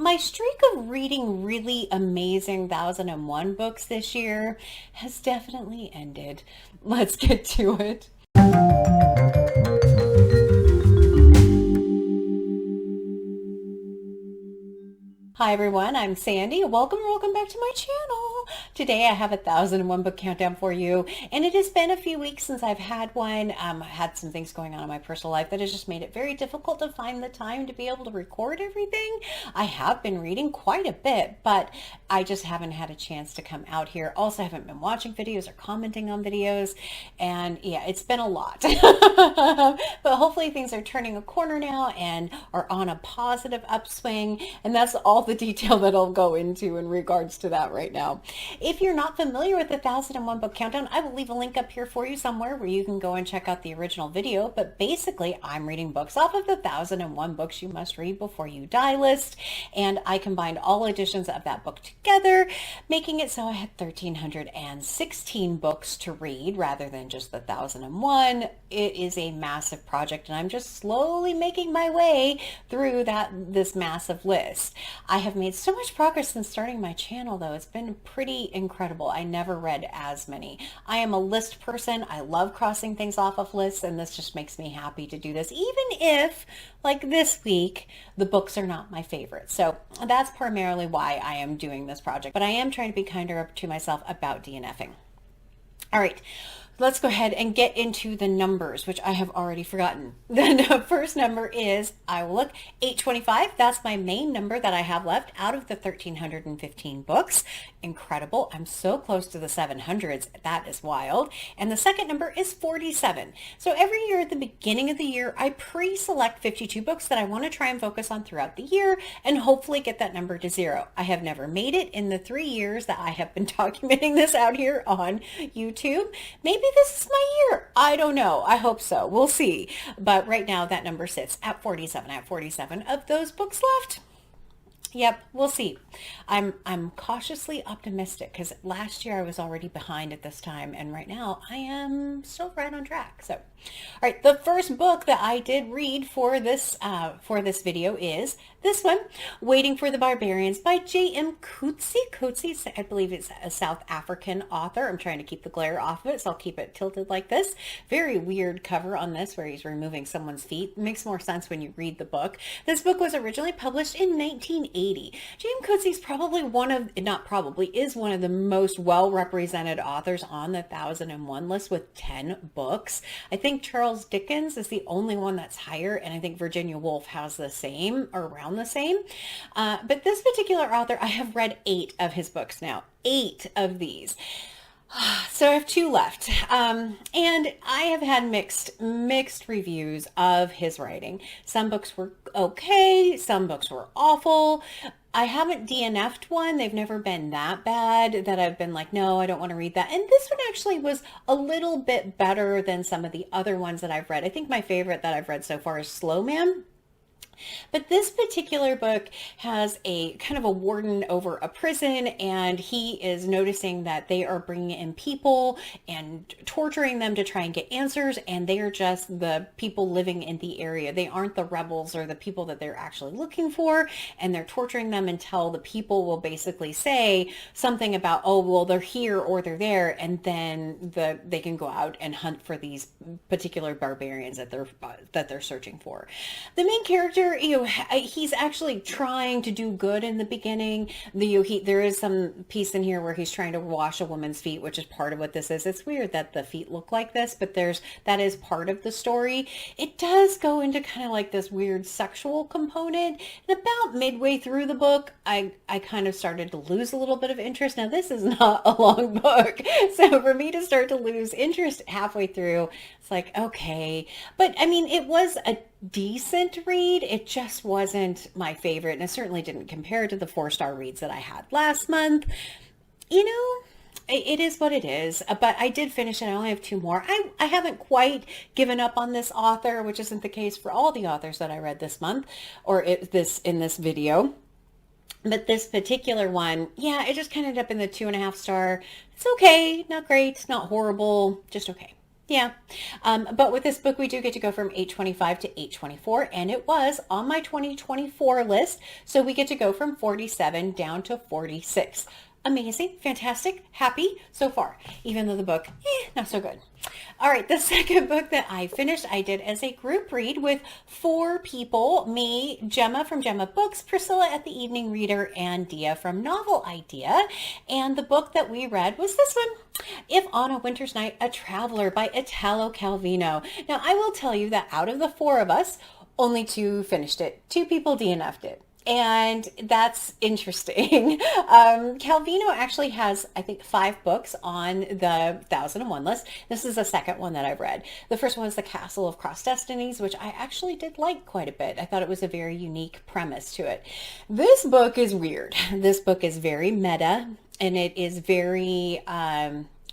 My streak of reading really amazing 1001 books this year has definitely ended. Let's get to it. Hi everyone, I'm Sandy. Welcome back to my channel. Today I have a 1001 book countdown for you, and it has been a few weeks since I've had one. I had some things going on in my personal life that has just made it very difficult to find the time to be able to record everything. I have been reading quite a bit, but I just haven't had a chance to come out here. Also, haven't been watching videos or commenting on videos, and yeah, it's been a lot. But hopefully things are turning a corner now and are on a positive upswing, and that's all the detail that I'll go into in regards to that right now. If you're not familiar with the 1001 book countdown, I will leave a link up here for you somewhere where you can go and check out the original video. But basically, I'm reading books off of the 1001 books you must read before you die list, and I combined all editions of that book together, making it so I had 1,316 books to read rather than just the 1001. It is a massive project, and I'm just slowly making my way through this massive list. I have made so much progress since starting my channel, though. It's been pretty incredible. I never read as many. I am a list person. I love crossing things off of lists, and this just makes me happy to do this, even if, like this week, the books are not my favorite. So that's primarily why I am doing this project, but I am trying to be kinder to myself about DNFing. All right. Let's go ahead and get into the numbers, which I have already forgotten. The first number is, I will look, 825. That's my main number that I have left out of the 1,315 books. Incredible. I'm so close to the 700s. That is wild. And the second number is 47. So every year at the beginning of the year, I pre-select 52 books that I want to try and focus on throughout the year and hopefully get that number to 0. I have never made it in the 3 years that I have been documenting this out here on YouTube. Maybe this is my year. I don't know. I hope so. We'll see. But right now that number sits at 47. I have 47 of those books left. Yep, we'll see. I'm cautiously optimistic because last year I was already behind at this time, and right now I am still right on track. So, all right, the first book that I did read for this video is this one, Waiting for the Barbarians by J.M. Coetzee. Coetzee, I believe it's a South African author. I'm trying to keep the glare off of it, so I'll keep it tilted like this. Very weird cover on this where he's removing someone's feet. It makes more sense when you read the book. This book was originally published in 1980. J.M. Coetzee is probably is one of the most well-represented authors on the 1001 list with 10 books. I think Charles Dickens is the only one that's higher, and I think Virginia Woolf has the same, or around the same. But this particular author, I have read 8 of his books now. 8 of these. So I have 2 left. And I have had mixed reviews of his writing. Some books were okay. Some books were awful. I haven't DNF'd one. They've never been that bad that I've been like, no, I don't want to read that. And this one actually was a little bit better than some of the other ones that I've read. I think my favorite that I've read so far is Slow Man. But this particular book has a kind of a warden over a prison, and he is noticing that they are bringing in people and torturing them to try and get answers, and they are just the people living in the area. They aren't the rebels or the people that they're actually looking for, and they're torturing them until the people will basically say something about, oh, well, they're here or they're there, and then they can go out and hunt for these particular barbarians that they're searching for. The main character, he's actually trying to do good in the beginning. There is some piece in here where he's trying to wash a woman's feet, which is part of what this is. It's weird that the feet look like this, but that is part of the story. It does go into kind of like this weird sexual component. And about midway through the book, I kind of started to lose a little bit of interest. Now, this is not a long book, so for me to start to lose interest halfway through, it's like, okay. But I mean, it was a decent read. It just wasn't my favorite, and it certainly didn't compare to the 4-star reads that I had last month. It is what it is, but I did finish it. I only have 2 more. I haven't quite given up on this author, which isn't the case for all the authors that I read this month, or in this video. But this particular one, yeah, it just kind of ended up in the 2.5 star. It's okay, not great, not horrible, just okay. Yeah. But with this book, we do get to go from 825 to 824, and it was on my 2024 list. So we get to go from 47 down to 46. Amazing, fantastic, happy so far, even though the book, not so good. All right, the second book that I finished, I did as a group read with 4 people, me, Gemma from Gemma Books, Priscilla at the Evening Reader, and Dia from Novel Idea. And the book that we read was this one, If on a Winter's Night, a Traveler by Italo Calvino. Now, I will tell you that out of the 4 of us, only 2 finished it. 2 people DNF'd it. And that's interesting. Calvino actually has, I think, 5 books on the 1001 list. This is the second one that I've read. The first one was The Castle of Cross Destinies, which I actually did like quite a bit. I thought it was a very unique premise to it. This book is weird. This book is very meta, and it is very...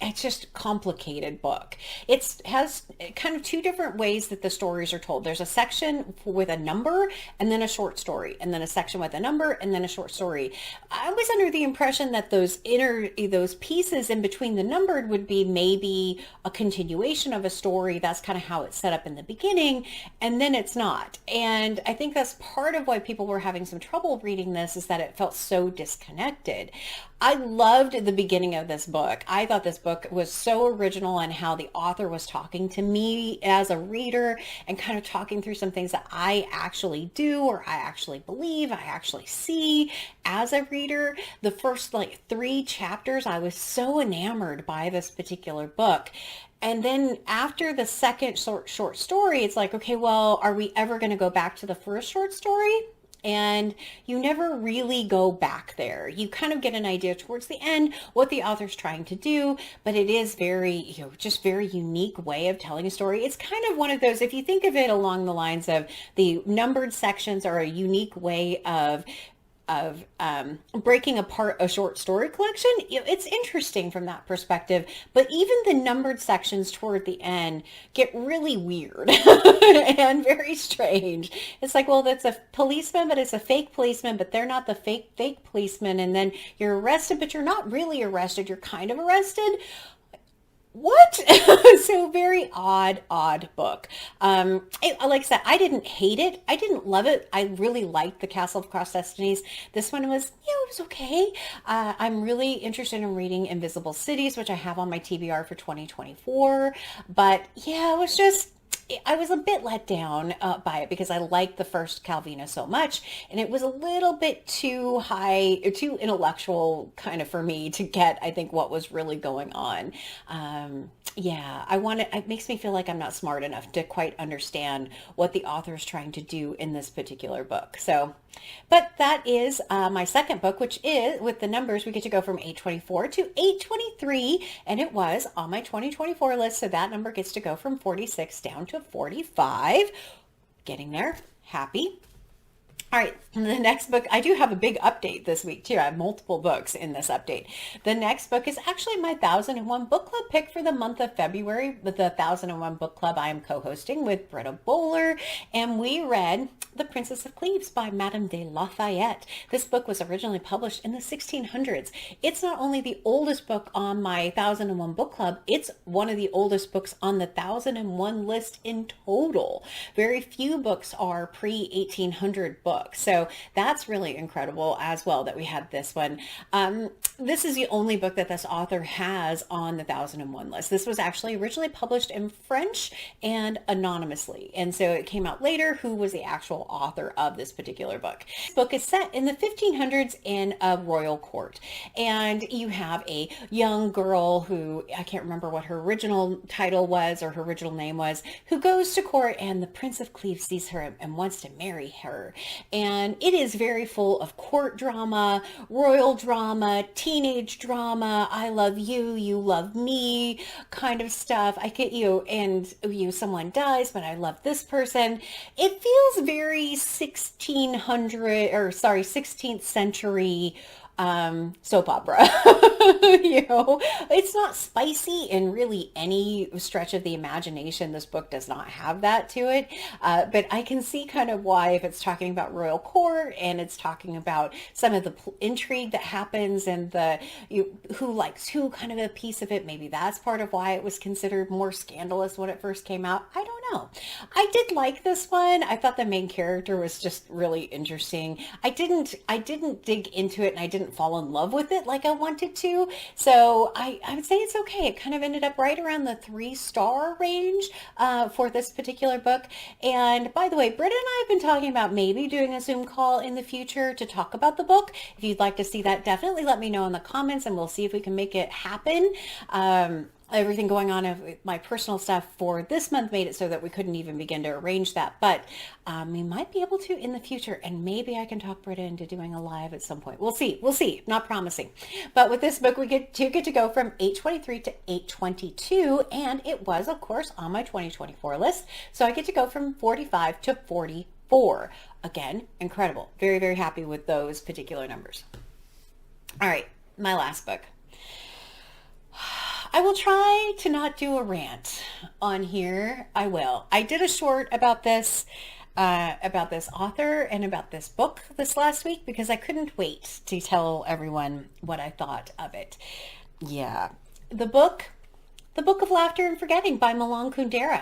it's just a complicated book. It has kind of 2 different ways that the stories are told. There's a section with a number and then a short story, and then a section with a number and then a short story. I was under the impression that those pieces in between the numbered would be maybe a continuation of a story. That's kind of how it's set up in the beginning, and then it's not. And I think that's part of why people were having some trouble reading this, is that it felt so disconnected. I loved the beginning of this book. I thought this book was so original in how the author was talking to me as a reader and kind of talking through some things that I actually do, or I actually believe, I actually see as a reader. The first 3 chapters, I was so enamored by this particular book. And then after the second short story, it's like, okay, well, are we ever going to go back to the first short story? And you never really go back there. You kind of get an idea towards the end what the author's trying to do, but it is very, just very unique way of telling a story. It's kind of one of those, if you think of it along the lines of the numbered sections are a unique way of breaking apart a short story collection. It's interesting from that perspective, but even the numbered sections toward the end get really weird and very strange. It's like, well, that's a policeman, but it's a fake policeman, but they're not the fake policeman. And then you're arrested, but you're not really arrested. You're kind of arrested. What? So very odd book. Like I said, I didn't hate it. I didn't love it. I really liked The Castle of Cross Destinies. This one was, it was okay. I'm really interested in reading Invisible Cities, which I have on my TBR for 2024. But yeah, it was just, I was a bit let down by it because I liked the first Calvino so much, and it was a little bit too high, too intellectual kind of for me to get, I think, what was really going on. It makes me feel like I'm not smart enough to quite understand what the author is trying to do in this particular book. So, but that is my second book, which is, with the numbers, we get to go from 824 to 823, and it was on my 2024 list, so that number gets to go from 46 down to 45. Getting there. Happy. All right, the next book, I do have a big update this week too. I have multiple books in this update. The next book is actually my 1001 Book Club pick for the month of February. With the 1001 Book Club, I am co-hosting with Britta Bowler, and we read The Princess of Cleves by Madame de LaFayette. This book was originally published in the 1600s. It's not only the oldest book on my 1001 Book Club, it's one of the oldest books on the 1001 list in total. Very few books are pre-1800 books. So that's really incredible as well that we had this one. This is the only book that this author has on the 1001 list. This was actually originally published in French and anonymously. And so it came out later who was the actual author of this particular book. This book is set in the 1500s in a royal court. And you have a young girl who, I can't remember what her original title was or her original name was, who goes to court, and the Prince of Cleves sees her and wants to marry her. And it is very full of court drama, royal drama, teenage drama, I love you, you love me kind of stuff. Someone dies, but I love this person. It feels very 16th century soap opera. You know, it's not spicy in really any stretch of the imagination. This book does not have that to it. But I can see kind of why, if it's talking about royal court and it's talking about some of the intrigue that happens and who likes who kind of a piece of it. Maybe that's part of why it was considered more scandalous when it first came out. I don't know. I did like this one. I thought the main character was just really interesting. I didn't dig into it and I didn't fall in love with it like I wanted to. So I would say it's okay. It kind of ended up right around the 3-star range for this particular book. And by the way, Britta and I have been talking about maybe doing a Zoom call in the future to talk about the book. If you'd like to see that, definitely let me know in the comments and we'll see if we can make it happen. Everything going on of my personal stuff for this month made it so that we couldn't even begin to arrange that, but we might be able to in the future, and maybe I can talk Britta into doing a live at some point. We'll see, not promising. But with this book, we get to go from 823 to 822, and it was, of course, on my 2024 list, so I get to go from 45 to 44. Again, incredible. Very, very happy with those particular numbers. All right, my last book. I will try to not do a rant on here. I will. I did a short about this author and about this book this last week because I couldn't wait to tell everyone what I thought of it. Yeah. The book of Laughter and Forgetting by Milan Kundera.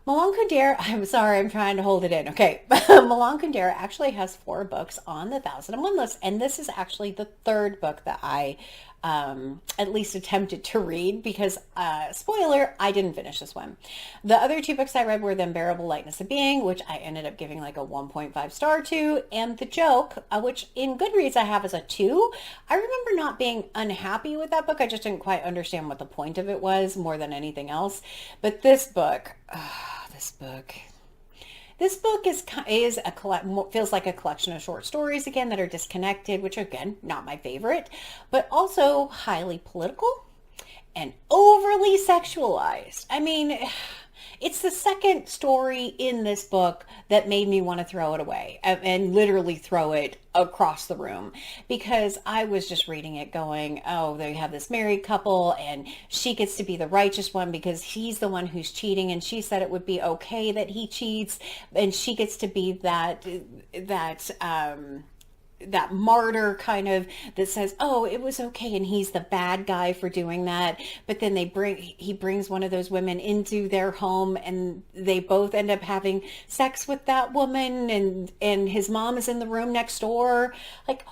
Milan Kundera, I'm sorry, I'm trying to hold it in. Okay. Milan Kundera actually has 4 books on the 1001 list, and this is actually the 3rd book that I at least attempted to read because, spoiler, I didn't finish this one. The other 2 books I read were The Unbearable Lightness of Being, which I ended up giving like a 1.5 star to, and The Joke, which in Goodreads I have as a 2. I remember not being unhappy with that book. I just didn't quite understand what the point of it was more than anything else. But this book, This book feels like a collection of short stories again that are disconnected, which again, not my favorite, but also highly political and overly sexualized. I mean, it's the second story in this book that made me want to throw it away and literally throw it across the room because I was just reading it going, oh, they have this married couple and she gets to be the righteous one because he's the one who's cheating and she said it would be okay that he cheats and she gets to be that martyr kind of that says, oh, it was okay and he's the bad guy for doing that. But then he brings one of those women into their home and they both end up having sex with that woman and his mom is in the room next door. Like,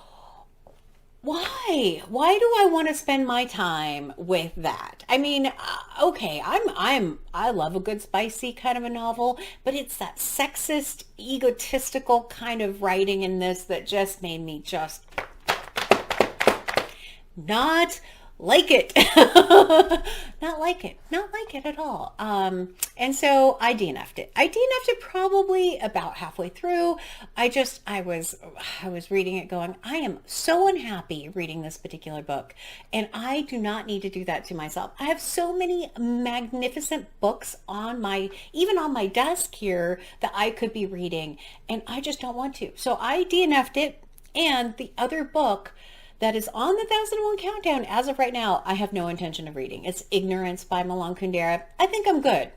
why do I want to spend my time with that? I mean, okay, I love a good spicy kind of a novel, but it's that sexist, egotistical kind of writing in this that just made me just not like it. Not like it at all. And so I DNF'd it. I DNF'd it probably about halfway through. I was reading it going, I am so unhappy reading this particular book, and I do not need to do that to myself. I have so many magnificent books even on my desk here that I could be reading, and I just don't want to. So I DNF'd it, and the other book that is on the 1001 countdown as of right now, I have no intention of reading. It's Ignorance by Milan Kundera. I think I'm good.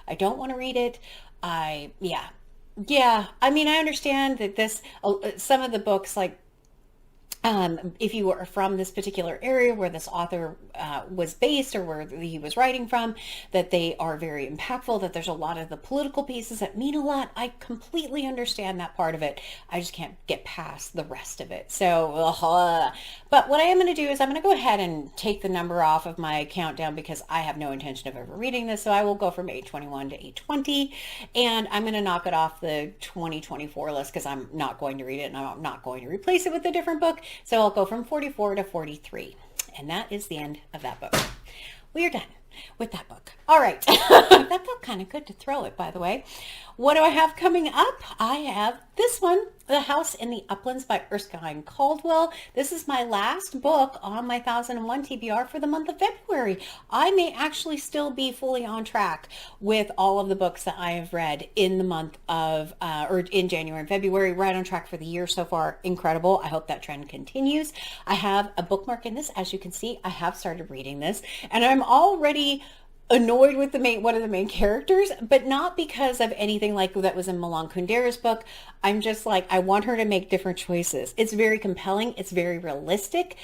I don't want to read it. Yeah. I mean, I understand that some of the books, like, if you are from this particular area where this author was based or where he was writing from, that they are very impactful, that there's a lot of the political pieces that mean a lot. I completely understand that part of it. I just can't get past the rest of it. So, but what I am going to do is I'm going to go ahead and take the number off of my countdown because I have no intention of ever reading this. So I will go from 821 to 820, and I'm going to knock it off the 2024 list because I'm not going to read it and I'm not going to replace it with a different book. So I'll go from 44 to 43. And that is the end of that book. We are done with that book. All right. That felt kind of good to throw it, by the way. What do I have coming up? I have this one, The House in the Uplands by Erskine Caldwell. This is my last book on my 1001 TBR for the month of February. I may actually still be fully on track with all of the books that I have read in the month of, or in January and February, right on track for the year so far. Incredible. I hope that trend continues. I have a bookmark in this. As you can see, I have started reading this, and I'm already annoyed with one of the main characters, but not because of anything like that was in Milan Kundera's book. I'm just like, I want her to make different choices. It's very compelling. It's very realistic.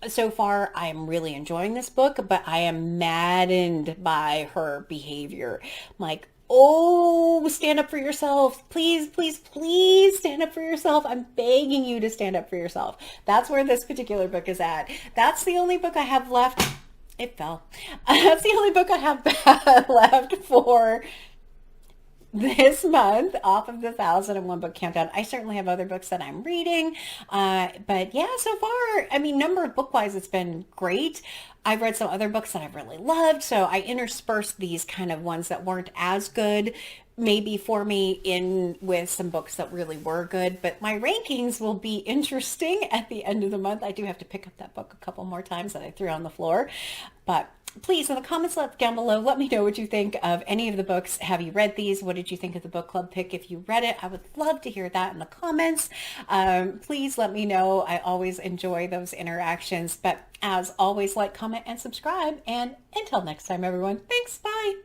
So far, I am really enjoying this book, but I am maddened by her behavior. I'm like, oh, stand up for yourself. Please, please, please stand up for yourself. I'm begging you to stand up for yourself. That's where this particular book is at. That's the only book I have left. It fell. That's the only book I have left for this month off of the 1001 book countdown. I certainly have other books that I'm reading. But yeah, so far, I mean, number of book-wise, it's been great. I've read some other books that I've really loved. So I interspersed these kind of ones that weren't as good maybe for me in with some books that really were good, but my rankings will be interesting at the end of the month. I do have to pick up that book a couple more times that I threw on the floor, but please, in the comments down below, let me know what you think of any of the books. Have you read these? What did you think of the book club pick? If you read it, I would love to hear that in the comments. Please let me know. I always enjoy those interactions, but as always, like, comment, and subscribe, and until next time, everyone, thanks, bye.